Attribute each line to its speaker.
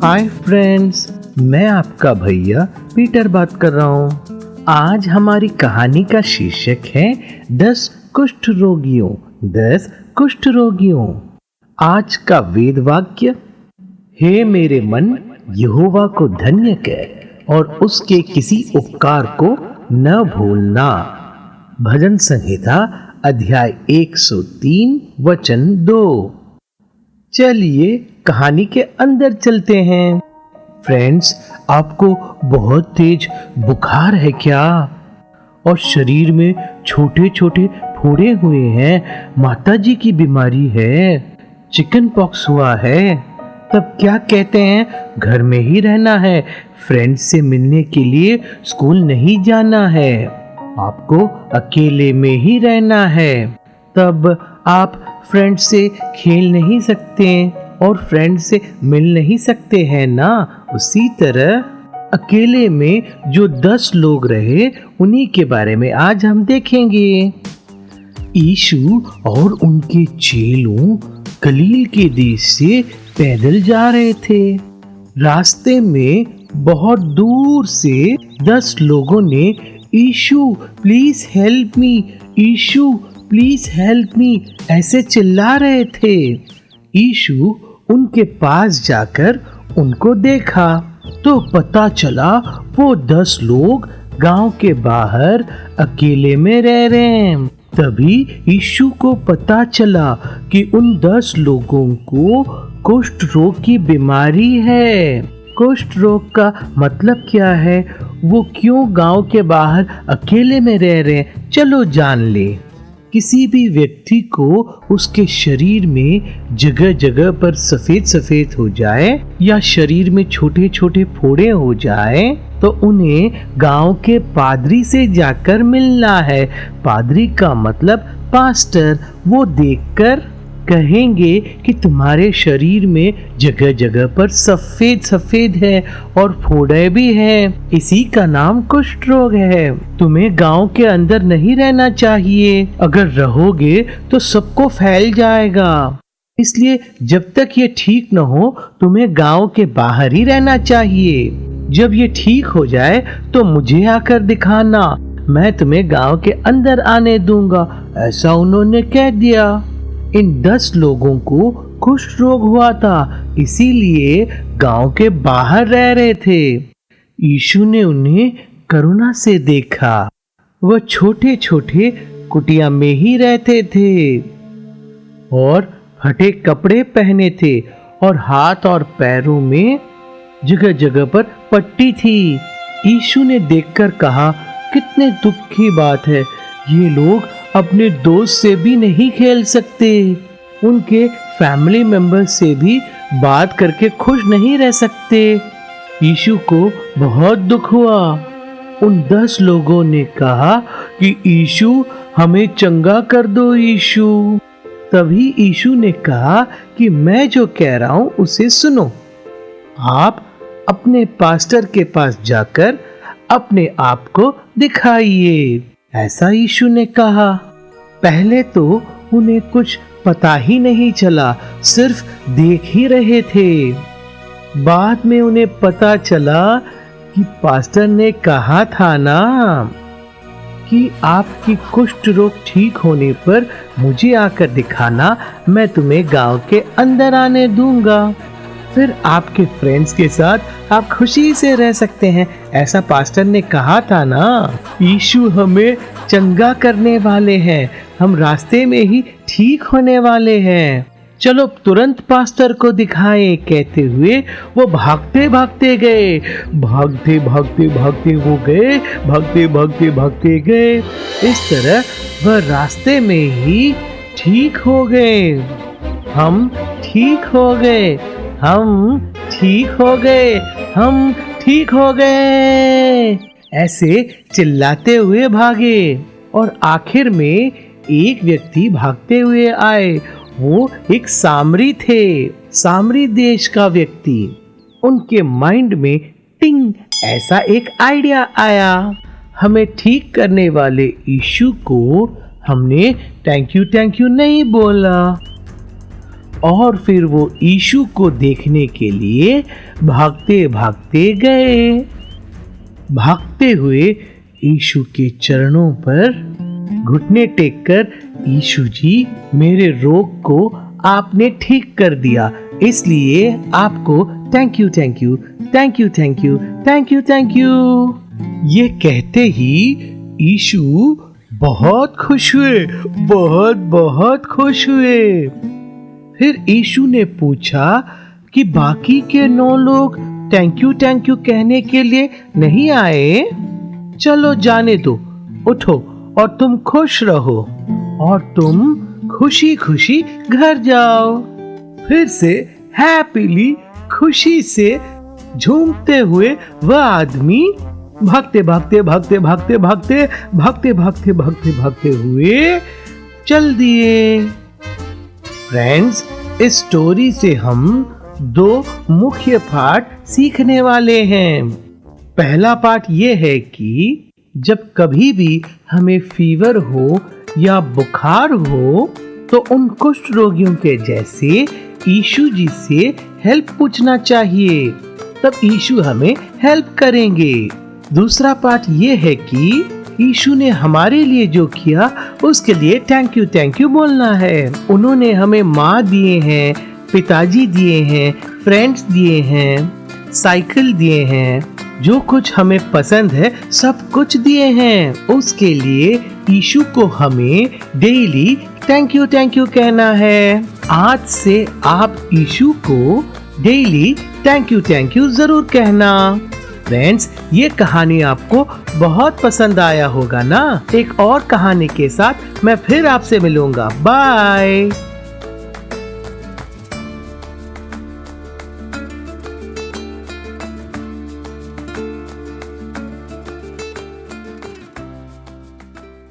Speaker 1: Hi friends, मैं आपका भैया पीटर बात कर रहा हूँ। आज हमारी कहानी का शीर्षक है 10 कुष्ठ रोगियों। 10 कुष्ठ रोगियों। आज का वेद वाक्य, हे मेरे मन, यहोवा को धन्य कर और उसके किसी उपकार को न भूलना। भजन संहिता अध्याय 103 वचन 2। चलिए कहानी के अंदर चलते हैं। फ्रेंड्स, आपको बहुत तेज बुखार है क्या? और शरीर में छोटे छोटे फोड़े हुए हैं, माताजी की बीमारी है, चिकन पॉक्स हुआ है, तब क्या कहते हैं? घर में ही रहना है, फ्रेंड्स से मिलने के लिए स्कूल नहीं जाना है, आपको अकेले में ही रहना है। तब आप फ्रेंड्स से खेल नहीं सकते और फ्रेंड्स से मिल नहीं सकते हैं ना। उसी तरह अकेले में जो 10 लोग रहे, उन्हीं के बारे में आज हम देखेंगे। यीशु और उनके चेलों गलील के देश से पैदल जा रहे थे। रास्ते में बहुत दूर से 10 लोगों ने Yeshu please help me, Yeshu please help me ऐसे चिल्ला रहे थे। यीशु उनके पास जाकर उनको देखा तो पता चला वो 10 लोग गांव के बाहर अकेले में रह रहे हैं। तभी यीशु को पता चला कि उन 10 लोगों को कुष्ठ रोग की बीमारी है। कुष्ठ रोग का मतलब क्या है? वो क्यों गांव के बाहर अकेले में रह रहे हैं? चलो जान ले। किसी भी व्यक्ति को उसके शरीर में जगह जगह पर सफेद सफेद हो जाए या शरीर में छोटे छोटे फोड़े हो जाए तो उन्हें गांव के पादरी से जाकर मिलना है। पादरी का मतलब पास्टर। वो देखकर कहेंगे कि तुम्हारे शरीर में जगह जगह पर सफेद सफेद है और फोड़े भी हैं। इसी का नाम कुष्ठ रोग है। तुम्हें गांव के अंदर नहीं रहना चाहिए, अगर रहोगे तो सबको फैल जाएगा। इसलिए जब तक ये ठीक न हो तुम्हें गांव के बाहर ही रहना चाहिए। जब ये ठीक हो जाए तो मुझे आकर दिखाना, मैं तुम्हें गांव के अंदर आने दूंगा। ऐसा उन्होंने कह दिया। इन 10 लोगों को कुष्ठ रोग हुआ था, इसीलिए गांव के बाहर रह रहे थे। यीशु ने उन्हें करुणा से देखा। वह छोटे छोटे कुटिया में ही रहते थे और फटे कपड़े पहने थे और हाथ और पैरों में जगह जगह पर पट्टी थी। यीशु ने देखकर कहा, कितने दुख की बात है, ये लोग अपने दोस्त से भी नहीं खेल सकते, उनके फैमिली मेंबर से भी बात करके खुश नहीं रह सकते। यीशु को बहुत दुख हुआ। उन 10 लोगों ने कहा कि यीशु हमें चंगा कर दो यीशु। तभी यीशु ने कहा कि मैं जो कह रहा हूं उसे सुनो। आप अपने पास्टर के पास जाकर अपने आप को दिखाइए, ऐसा यीशु ने कहा। पहले तो उन्हें कुछ पता ही नहीं चला, सिर्फ देख ही रहे थे। बाद में उन्हें पता चला कि पास्टर ने कहा था ना कि आपकी कुष्ठ रोग ठीक होने पर मुझे आकर दिखाना, मैं तुम्हें गांव के अंदर आने दूंगा, फिर आपके फ्रेंड्स के साथ आप खुशी से रह सकते हैं। ऐसा पास्टर ने कहा था ना। यीशु हमें चंगा करने वाले हैं, हम रास्ते में ही ठीक होने वाले हैं। चलो तुरंत पास्टर को दिखाएं, कहते हुए वो भागते भागते गए। भागते भागते भागते वो गए, भागते भागते भागते गए। इस तरह वह रास्ते में ही ठीक हो गए। हम ठीक हो गए, हम ठीक हो गए, हम ठीक हो गए, ऐसे चिल्लाते हुए भागे। और आखिर में एक व्यक्ति भागते हुए आए। वो एक सामरी थे, सामरी देश का व्यक्ति। उनके माइंड में टिंग ऐसा एक आइडिया आया। हमें ठीक करने वाले यीशु को हमने थैंक यू नहीं बोला। और फिर वो यीशु को देखने के लिए भागते भागते गए। भागते हुए यीशु के चरणों पर घुटने टेककर, यीशु जी, मेरे रोग को आपने ठीक कर दिया, इसलिए आपको thank you thank you thank you thank you thank you thank you. ये कहते ही यीशु बहुत खुश हुए, बहुत बहुत खुश हुए। फिर यीशु ने पूछा कि बाकी के 9 लोग थैंक यू कहने के लिए नहीं आए? चलो जाने दो, उठो और तुम खुश रहो और तुम खुशी खुशी घर जाओ। फिर से हैप्पीली, खुशी से झूमते हुए वह आदमी भागते भागते भागते भागते भागते भागते भागते भागते भागते हुए चल दिए। फ्रेंड्स, इस स्टोरी से हम 2 मुख्य पाठ सीखने वाले हैं। पहला पाठ ये है कि जब कभी भी हमें फीवर हो या बुखार हो तो उन कुष्ठ रोगियों के जैसे यीशु जी से हेल्प पूछना चाहिए, तब यीशु हमें हेल्प करेंगे। दूसरा पाठ ये है कि यीशु ने हमारे लिए जो किया उसके लिए थैंक यू बोलना है। उन्होंने हमें माँ दिए हैं, पिताजी दिए हैं, फ्रेंड्स दिए हैं, साइकिल दिए हैं, जो कुछ हमें पसंद है सब कुछ दिए हैं। उसके लिए यीशु को हमें डेली थैंक यू कहना है। आज से आप यीशु को डेली थैंक यू जरूर कहना। फ्रेंड्स, ये कहानी आपको बहुत पसंद आया होगा ना? एक और कहानी के साथ मैं फिर आपसे मिलूंगा। बाय।